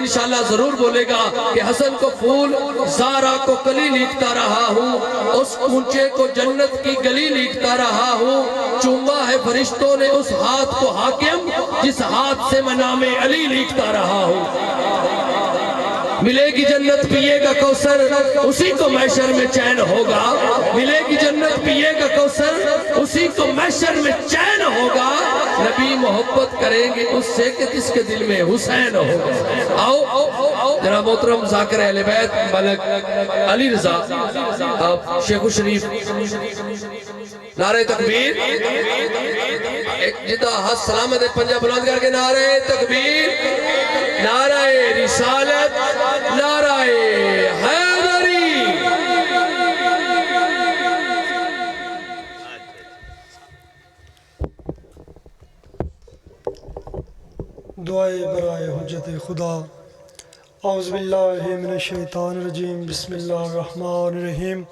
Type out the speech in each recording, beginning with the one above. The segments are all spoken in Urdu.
انشاءاللہ ضرور بولے گا کہ حسن کو پھول زارا کو کلی لکھتا رہا ہوں، اس اونچے کو جنت کی گلی لکھتا رہا ہوں، چوما ہے فرشتوں نے اس ہاتھ کو حاکم جس ہاتھ سے میں نام علی لکھتا رہا ہوں۔ ملے گی جنت پیے گا کوثر اسی کو محشر میں چین ہوگا، ملے گی جنت پیے گا کوثر اسی کو محشر میں چین ہوگا، نبی محبت کریں گے اس سے کہ جس کے دل میں حسین ہوگا۔ آؤ جناب محترم ذاکر اہل بیت ملک علی رضا شیخ الشریف نعرہ تکبیر، جدہ ہاتھ سلامت پنجہ بلند کر کے نعرہ تکبیر، نعرہ رسالت، نعرہ حیدری۔ دعائے برائے حجت خدا۔ اعوذ باللہ من الشیطان الرجیم، بسم اللہ الرحمن الرحیم۔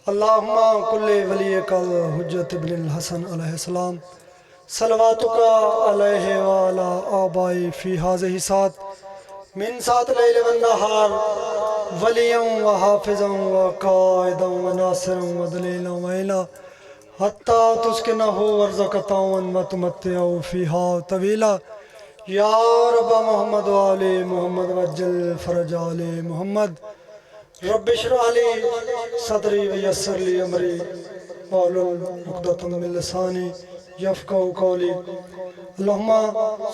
اللہم کل ولیک الحجت ابن الحسن علیہ السلام، صلواتک علیہ وعلا آبائی فی حاضہ سات من سات لیل والنہار، ولیا و حافظا و قائدا و ناصرا و دلیلا و عیلا، حتی تسکنہ ورزقتا و تمتعہ فیہا طویلا، یا رب محمد و آل محمد وجل فرج آل محمد، رب اشرح لی صدری ویسر لی امری واحلل عقدۃ من لسانی یفقہوا قولی۔ اللہم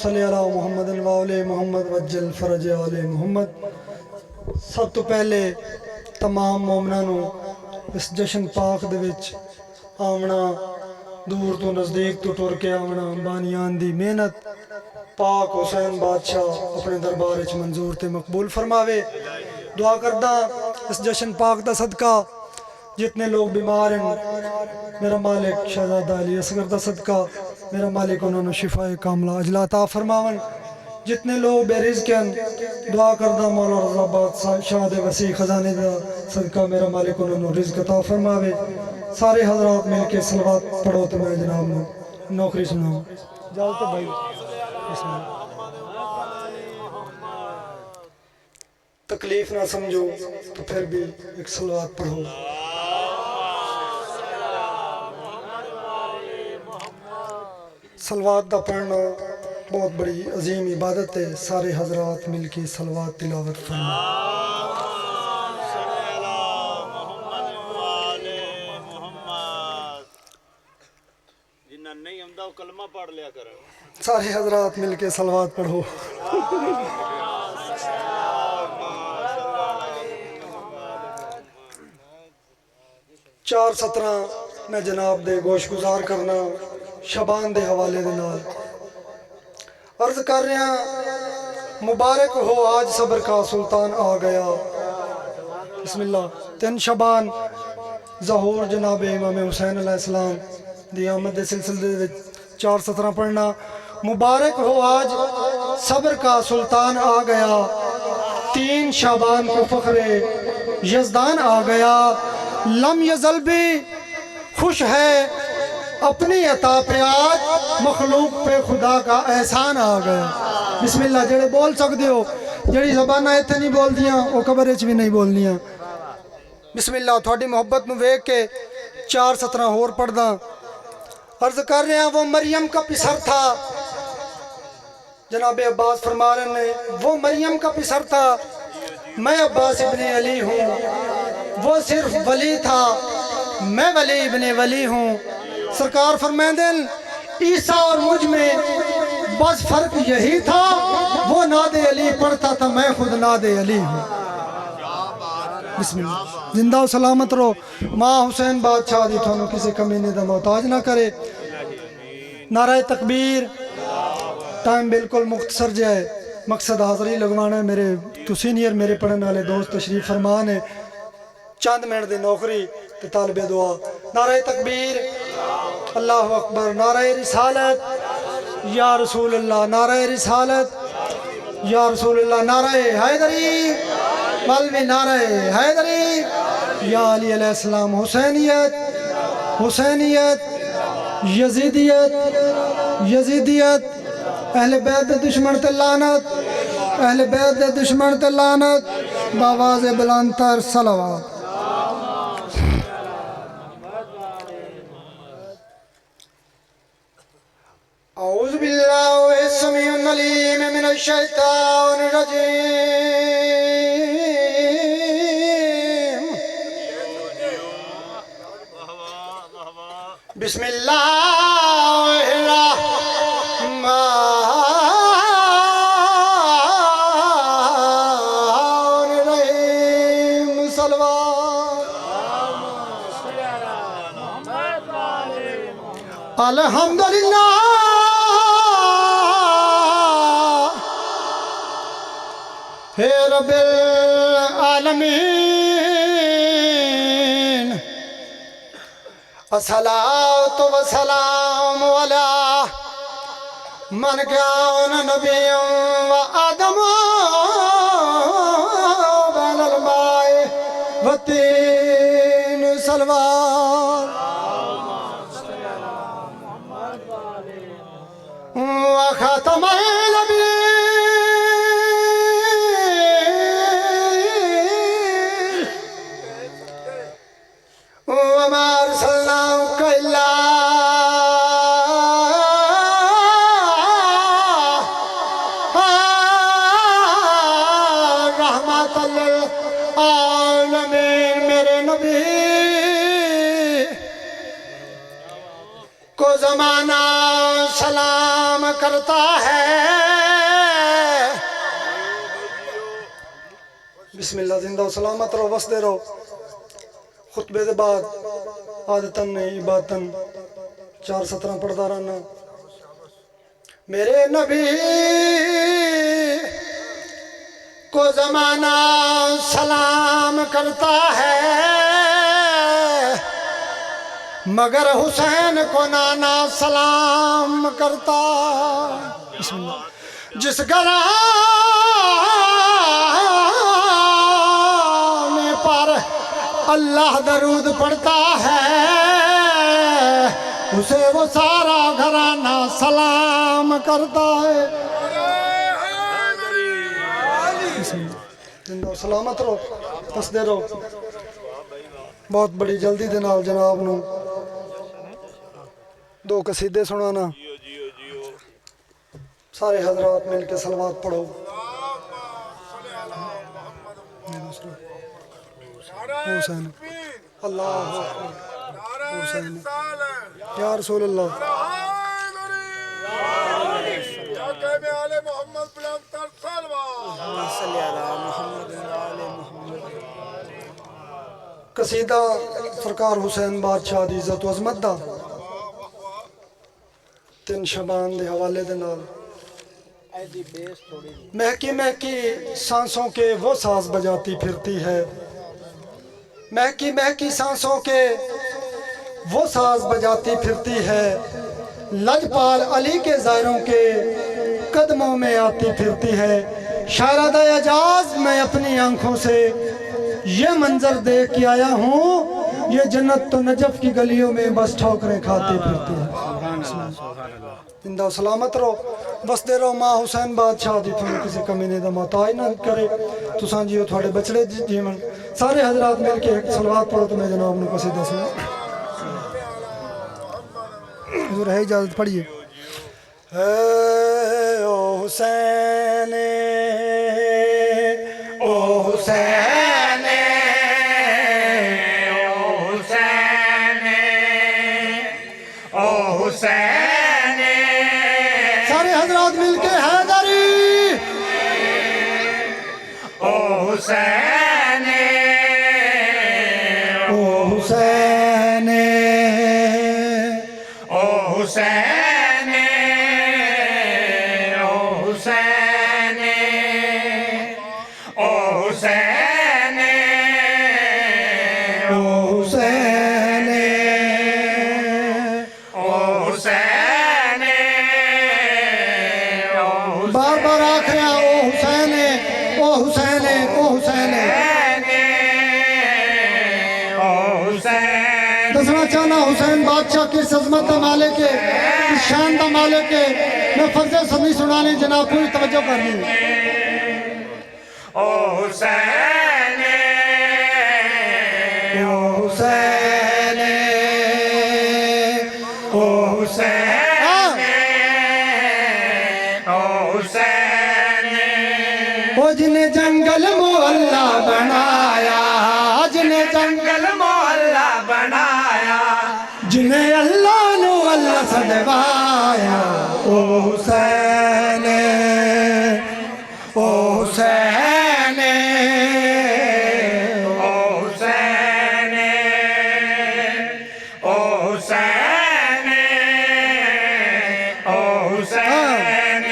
صلی علی محمد و آل محمد وجل فرج آل محمد۔ سب تو پہلے تمام مومناں نوں اس جشن پاک دے وچ آونا، دور تو نزدیک تو ٹر کے آونا، بانیان دی محنت پاک حسین بادشاہ اپنے دربار وچ منظور تے مقبول فرماوے۔ دعا کردہ اس جشن پاک دا صدقہ جتنے لوگ بیمار ہیں، میرا مالک شہزادہ علی اصغر دا صدقہ میرا مالک انہوں نے شفا کاملہ عجلہ عطا فرماون۔ جتنے لوگ بے رزق ہیں، دعا کردہ مولا رضا آباد شاہ دے وسیع خزانے دا صدقہ میرا مالک انہوں نے رزق عطا فرماوے۔ سارے حضرات مل کے صلوات پڑھو تو میں جناب نے نوکری سناؤں جالتے بھائی۔ بسم اللہ۔ تکلیف نہ سمجھو تو پھر بھی ایک صلوات پڑھو۔ صلوات دا پڑھنا بہت بڑی عظیم عبادت ہے، سارے حضرات مل کے صلوات تلاوت فرمائیں۔ نہیں ہمدہ کلمہ پڑھ لیا کریں، سارے حضرات مل کے صلوات پڑھو۔ چار سترہ میں جناب دے گوش گزار کرنا شبان دے حوالے دے نال عرض کر رہے ہیں، مبارک ہو آج صبر کا سلطان آ گیا۔ بسم اللہ۔ 3 شبان ظہور جناب امام حسین علیہ السلام دی آمد دے سلسلے دے 4:17 پڑھنا۔ مبارک ہو آج صبر کا سلطان آ گیا، 3 شعبان کو فخر یزدان آ گیا، لم یزل بھی خوش ہے اپنی عطا پہ آج، مخلوق پہ خدا کا احسان آ گیا۔ بسم اللہ۔ جڑے بول سکتے ہو، جڑی زبانہ ایتھے نہیں بول دیاں وہ قبر وچ بھی نہیں بولنیاں۔ بسم اللہ۔ تھوڑی محبت نو ویکھ کے 4:17 اور پڑھ داں۔ عرض کر رہے ہیں، وہ مریم کا پسر تھا، جناب عباس فرما رہے ہیں وہ مریم کا پسر تھا، میں عباس ابن علی ہوں، وہ صرف ولی تھا، میں ولی ابن ولی ہوں۔ سرکار فرمائیں دیں عیسیٰ اور مجھ میں بس فرق یہی تھا، وہ ناد علی پڑھتا تھا، میں خود ناد علی ہوں۔ بسم اللہ۔ زندہ و سلامت رہو، ماں حسین بادشاہ دی تھانوں کسی کمینے دا محتاج نہ کرے۔ نعرہ تکبیر۔ ٹائم بالکل مختصر جائے، مقصد حاضری لگوانا ہے۔ میرے تو سینئر میرے پڑھنے والے دوست تشریف فرمان ہے، چند منٹ دی نوکری تے طالب دعا۔ نعرہ تکبیر، اللہ اکبر، نعرہ رسالت یا رسول اللہ، نعرہ رسالت یا رسول اللہ، نعرہ حیدری، مولوی نعرہ حیدری، یا علی علیہ السلام، حسینیت، حسینیت، یزیدیت، یزیدیت، اہل بیت دشمن تے لعنت، اہل بیت دے دشمن تے لعنت باواز بلند تر صلوات اعوذ باللہ السمیع العلیم من الشیطان الرجیم بسم اللہ الرحمن الرحیم صلوات الحمدللہ ہے رب العالمین الصلاۃ والسلام علی من کان نبی و آدم بین الماء والطین صلوات وخاتم النبیین وما ارسلناک الا رحمت للعالمین میرے نبی کو زمانہ سلام کرتا ہے بسم اللہ زندہ و سلامت رہو وسدے رہو خطبے دے بعد عادتاً نہیں عبادتاً 4 پڑھتا رہنا میرے نبی کو زمانہ سلام کرتا ہے مگر حسین کو نانا سلام کرتا بسم اللہ جس گھرانے پر اللہ درود پڑھتا ہے اسے وہ سارا گھرانہ سلام کرتا ہے بسم اللہ زندہ و سلامت رہو پسدے رہو بہت بڑی جلدی دے نال جناب نو 2 قصیدے سنانا سارے حضرات مل کے صلوات پڑھو حسین اللہ حسین یا رسول اللہ قصیدہ سرکار حسین بادشاہ دی عزت و عظمت دا 3 شبان دے حوالے دے نال مہکی مہکی سانسوں کے وہ ساز بجاتی پھرتی ہے مہکی مہکی سانسوں کے وہ ساز بجاتی پھرتی ہے لجپال علی کے زائروں کے قدموں میں آتی پھرتی ہے شاہزادہ اعجاز میں اپنی آنکھوں سے یہ منظر دیکھ کے آیا ہوں یہ جنت تو نجف کی گلیوں میں بس ٹھوکریں کھاتی پھرتی ہے زندہ و سلامت رہو بسدے رہو ماں حسین بادشاہ دی تھوڑی کسی کمی نے دا محتاج نہ کرے تو سانجیو تھوڑے بچڑے جیون سارے حضرات مل کے ایک صلوات پڑھو تو میں جناب نے قصیدہ سنا حضور ہے اجازت پڑھیے او حسین او حسین او حسین او حسین سارے حضرات مل کے حیدری او حسین او حسین او حسین او حسین او حسین او حسین او حسین بار بار آکھ رہا او حسین او حسین او حسین دسنا چاہنا حسین بادشاہ کی عظمت دا مالک ہے اس شان دا مالک ہے میں فرض سنی سنانی جناب پوری توجہ کرنی حسین او حسین او حسین او حسین او جن جنگل محلہ بنایا جنہیں جنگل محلہ بنایا جنہیں اللہ نو اللہ صدوایا او حسین او حسین او حسین او حسین او حسین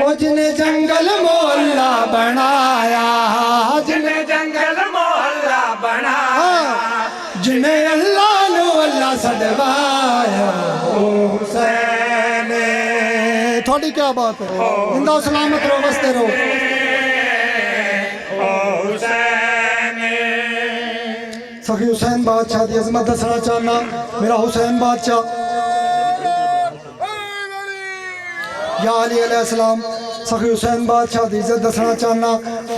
او جنہیں جنگل محلہ بنایا جنہیں جنگل محلہ بنایا جنہیں اللہ نو اللہ صدوایا او حسین تھوڑی کیا بات ہے زندہ و سلامت رہو بستے رہو او حسین سخی حسین بادشاہ دی عظمت دسنا چاہنا میرا حسین بادشاہ یا علی علیہ السلام سخی حسین بادشاہ دی عزت دسنا چاہنا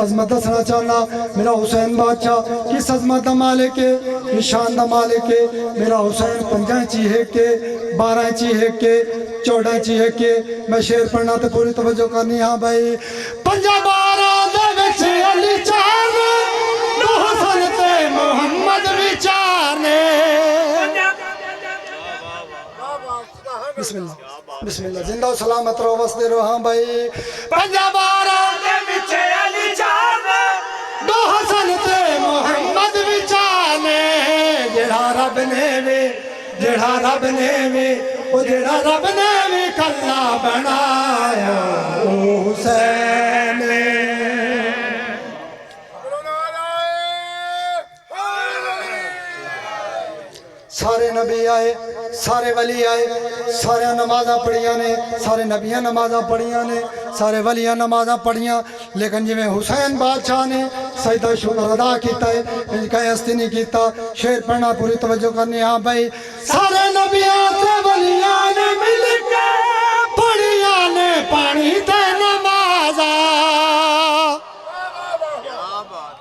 عظمت دسنا چاہنا میرا حسین بادشاہ کس عظمت دا مالک ہے کس شان دا مالک ہے میرا حسین 5 چیہے کے 12 چیہے کے 14 چیہے کے میں شعر پڑھنا تے پوری توجہ کرنی ہاں بھائی 5 12 دے وچ علی چار دو حسن تے محمد وچارنے بسم اللہ بسم اللہ زندہ و سلامت رہو وسدے رہو ہاں بھائی 5 12 دے وچ علی چار دو حسن تے محمد وچارنے جڑا رب نے وے جڑا رب نے وے او جڑا رب نے وے کلا بنایا او حسین سارے نبی آئے سارے ولی آئے سارے نمازاں پڑھیاں نے سارے نبیاں نمازاں پڑھیاں نے سارے ولیاں نمازاں پڑھیاں لیکن جی میں حسین بادشاہ نے سجدہ شکر ادا کیتا ہے ان کا ہستی نہیں کیتا شعر پڑھنا پوری توجہ کرنی ہاں بھائی سارے نبیاں تے ولیاں نے مل کے پڑھیاں نے پانی تے نمازاں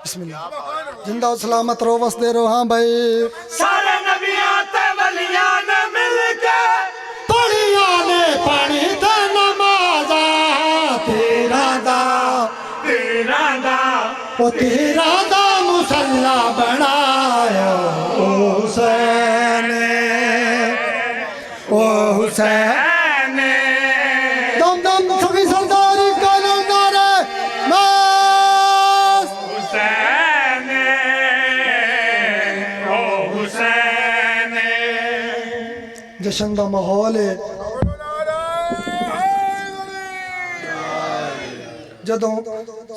بسم اللہ زندہ و سلامت رو وسدے رو ہاں بھائی سارے نبیاں تے ولیاں نے مل کے پڑھیاں نے پانی تے نمازاں تیرا دا او تیرا دا مصلی بنایا او حسین او حسین دم دم سبھی سرداری کالو نعرہ ماس حسین او حسین جشن دا ماحول ہے جدوں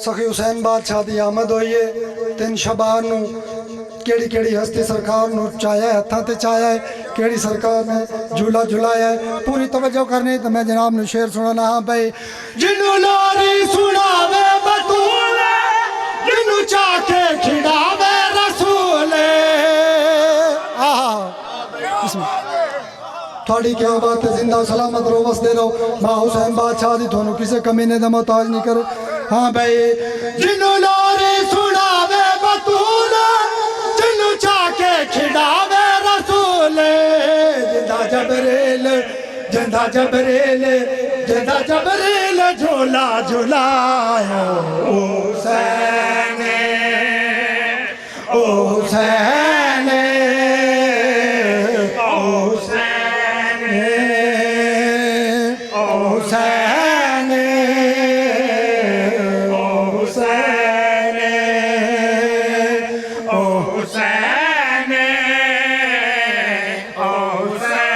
سخی حسین بادشاہ دی آمد ہوئی ہے 3 شبان نو کیڑی کیڑی ہستی سرکار نو چایا ہے ہتھاں تے چایا ہے کیڑی سرکار نے جھولا جھلایا ہے پوری توجہ کرنی تو میں جناب نے شعر سنانا ہاں بھائی جنو لاری سناوے بطول جنو چاہ کے کھڑاوے رسول بسم اللہ تھوڑی کیا بات ہے زندہ و سلامت رو وسدے رہو ماں حسین بادشاہ دی تھونو کسے کمینے دا محتاج نہیں کرے ہاں بھائی جنو لاری سناوے بطول جنو چاہ کے کھڑاوے رسول جندہ جبریل جندہ جبریل جندہ جبریل جھولا جھلایا او حسین او حسین او حسین او حسین او حسین او حسین او حسین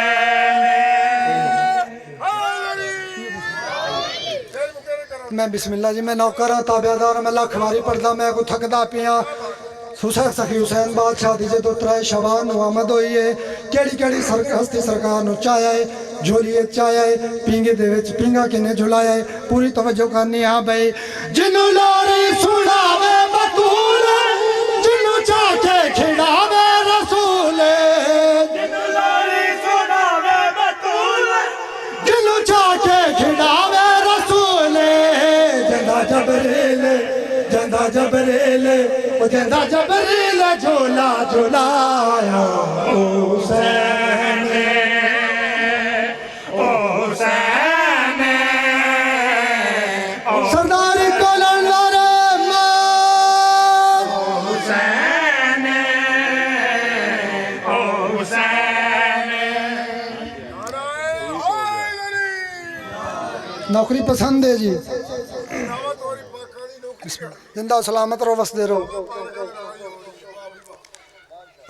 میں بسم اللہ جی میں نوکر ہاں تابعدار میں لاکھ واری پڑھدا میں کو تھکدا پیاں حسین سخی حسین بادشاہ دی جدو 3 شبان نو آمد ہوئی ہے کیڑی کیڑی ہستی سرکار نو چایا ہے جھولیے چایا ہے پینگے دے وچ پینگا کنے جھلایا ہے پوری توجہ کرنی ہاں بھائی جنو لاری سناوے بطول جنو چاہ کے کھڑاوے رسول جنو لاری سناوے بطول جنو چاہ کے کھڑاوے رسول جندہ جبریل جندہ جیندا جبریل او جیندا جبریل جھولا جھولایا حسین سرداری کو لڑ نوکری پسند ہے جی زندہ سلامت رہو وسدے رہو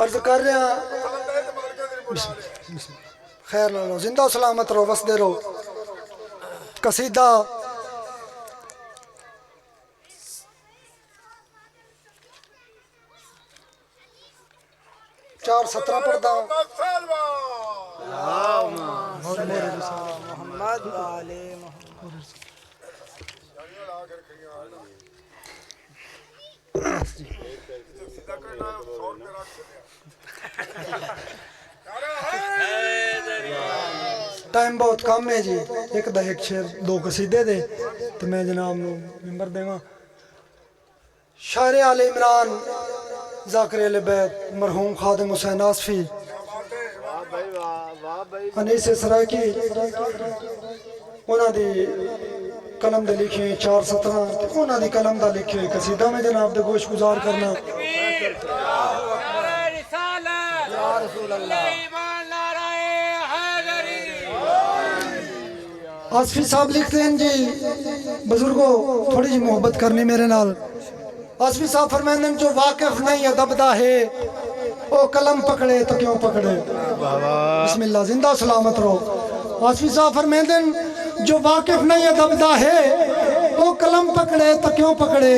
عرض کر رہے ہیں خیر نہ لو زندہ سلامت رہو وسدے رہو قصیدہ چار 17 پڑھتا ہوں محمد والے ٹائم بہت کم ہے جی ایک شعر 2 قصیدے دے تو میں جناب نو ممبر دے گا شاعر آل عمران ذاکر اہل بیت مرحوم خادم حسین آصفی انیس سرائکی انہاں دی قلم دے لکھے 417 انہاں دی قلم دا لکھے قصیدہ میں جناب دے گوش گزار کرنا آصفی صاحب لکھتے ہیں جی بزرگوں تھوڑی جی محبت کرنی میرے نال آصفی صاحب فرمائیں جو واقف نہیں ادب دا ہے او قلم پکڑے تو کیوں پکڑے بسم اللہ زندہ سلامت رہو آصفی صاحب فرمائیں جو واقف نہیں ادب دا ہے او قلم پکڑے تو کیوں پکڑے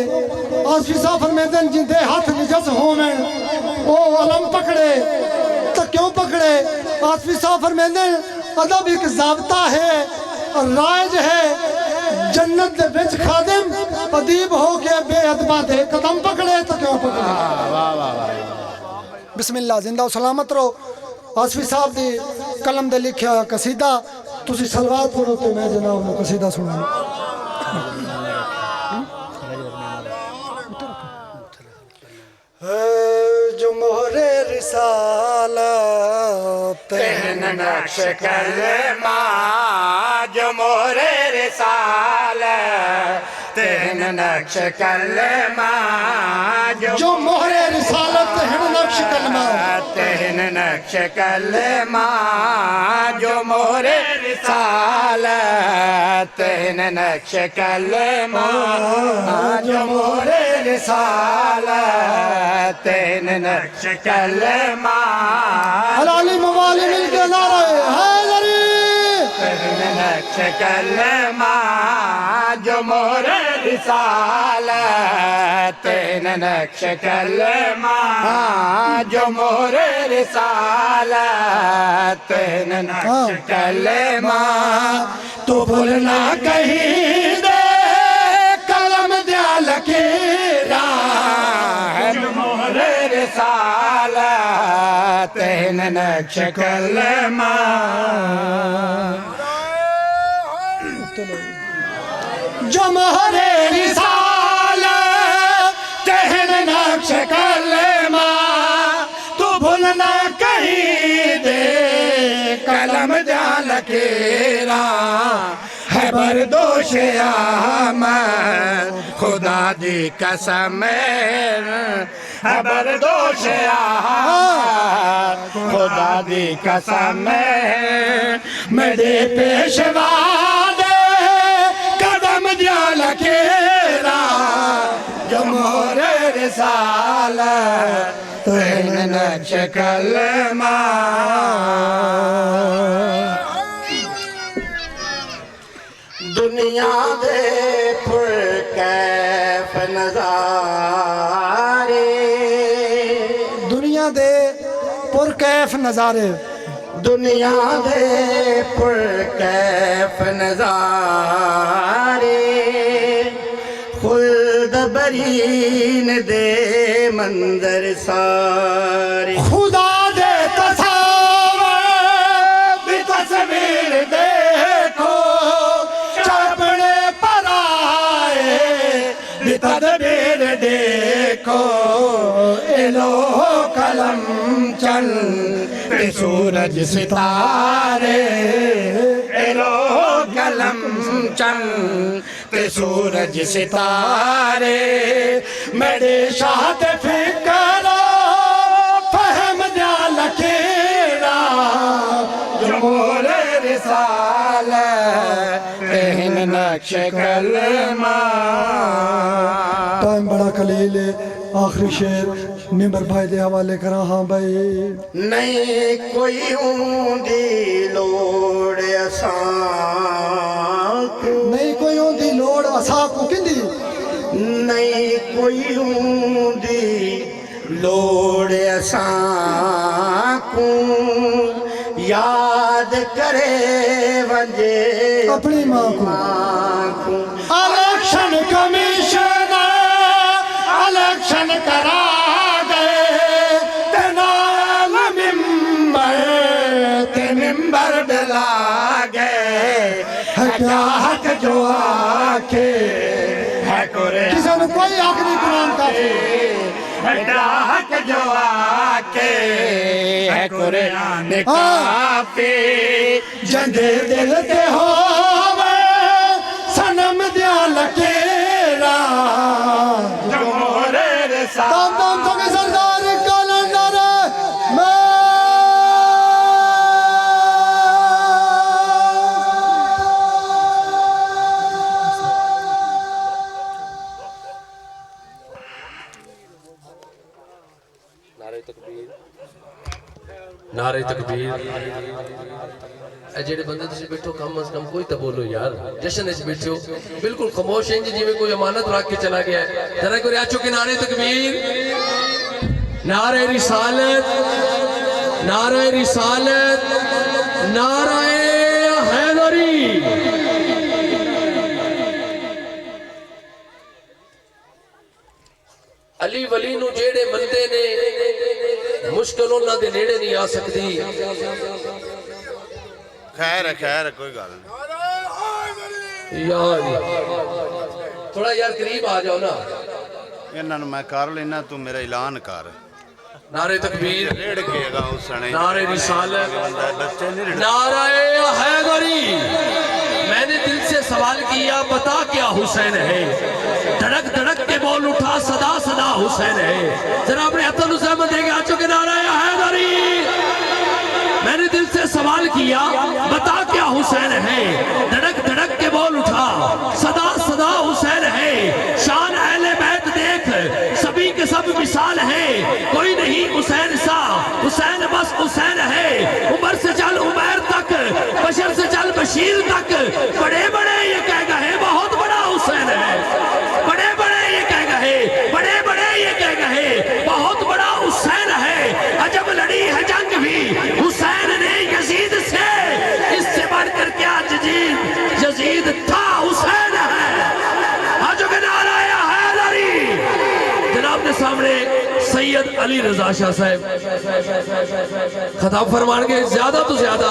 آصفی صاحب فرمائیں جن دے ہاتھ نجس ہومیں او علم پکڑے تو کیوں پکڑے آصفی صاحب فرمائیں ادب ایک ضابطہ ہے اور رائج ہے جنت دے بچ خادم ادیب ہو کے بے ادبہ دے قدم پکڑے تو کیوں پکڑے بسم اللہ زندہ و سلامت رہو آصفی صاحب دی قلم دے لکھیا قصیدہ تسی سلوات پڑھو تو میں جناب نو قصیدہ سنوں جو مہر رسالت تہن نقش کلمہ جو مہر رسالت تہن نقش کلمہ جو مہر رسالت تہن نقش کلمہ تہن نقش کلمہ جو مہر رسالت تہن نقش کلمہ جو مہر رسالت تہن نقش کلمہ حلالی موالی مل کے نعرہ حیدری تہن نقش کلمہ جو مہر رسالت تہن نقش کلمہ جو مہر رسالت تہن نقش کلمہ تو بھولنا کہیں دے قلم دیا لکیرہ جو مہر رسالت تہن نقش کلمہ جو مہر رسالت تہن نقش کلمہ تو بھولنا کہیں دے قلم دیا لکیرہ ہے بردوش آمد خدا دی قسم ہے بردوش آمد خدا دی قسم میرے پیشوا دے قدم دیا لکیرہ جو مہر رسالت تہن نقش کلمہ دنیا دے پر کیف نظارے دنیا دے پر کیف نظارے دنیا دے پر کیف نظارے خلد برین دے منظر سارے خدا دے تصاور بھی تصویر دیکھو چپڑے پر آئے بھی تدبیر دبیر دیکھو ایلو قلم چل تے سورج ستارے ایلو قلم چل تے سورج ستارے میرے شاہد فکر فہم دیا لکھیرا جمہور رسالت اہم نقش کلمہ ٹائم بڑا قلیل ہے، آخری شعر ممبر بھائی دے حوالے کرا. ہاں بھائی. نہیں کوئی ہوندی لوڑ اساں کو نہیں کوئی ہوندی لوڑ اساں کو کندی نہیں کوئی ہوندی لوڑ اساں کو یاد کرے ونجے اپنی ماں کو. الیکشن کمیشن الیکشن کرا گئے تے ممبر ڈلا گئے ہے کیا حق جو آکے ہے قرآن کسی نے کوئی حق نہیں قرآن کا. ہے کیا حق جو آکے ہے قرآن کافی جندے دل تے ہووے سنم دیا لکیرا جمہور رسالت دام دام تو کے سردار کلندر نعرہ تکبیر. اے جڑے بندے تسی بیٹھو کم از کم کوئی تو بولو یار. جشن اچ بیٹھو بالکل خاموش ہیں جی میں کوئی امانت رکھ کے چلا گیا ہے. ذرا کوئی آچو کہ نعرہ تکبیر، نعرہ رسالت، نعرہ رسالت، نعرہ حیدری. علی ولی نو جیڑے بندے نے مشکل انہاں دے نیڑے نہیں آ سکتی. خیر ہے کوئی گل یار تھوڑا یار قریب آ جاؤ نا. انہاں نوں میں کر لینا تو میرا اعلان کر. نعرہ تکبیر، ریڑ کے گا اس نے نعرہ رسالت، بچے نہیں رڑ نعرہ حیدری. میں نے دل سے سوال کیا بتا کیا حسین ہے، دھڑک دھڑک کے بول اٹھا صدا صدا حسین ہے. ذرا اپنے حسن حسین دے گے آچو کہ نعرہ حیدری. میں نے دل سے سوال کیا بتا کیا حسین ہے، دھڑک دھڑک کے بول اٹھا صدا صدا حسین ہے. شان اہل بیت دیکھ سبھی کے سب مثال ہے، کوئی نہیں حسین سا، حسین بس حسین ہے. عمر سے چل عمیر تک، بشر سے چل بشیر تک، بڑے بڑے یہ کہہ گئے بہت بڑا حسین ہے. بڑے بڑے یہ کہہ گئے، بڑے بڑے یہ کہہ گئے بہت بڑا حسین ہے. عجب لڑی ہے جنگ بھی حسین نے یزید سے، اس سے بڑھ کر کیا یزید تھا حسین ہے. آجو کہ نعرہ حیدری. جناب نے سامنے سید علی رضا شاہ صاحب خطاب فرمان کے زیادہ تو زیادہ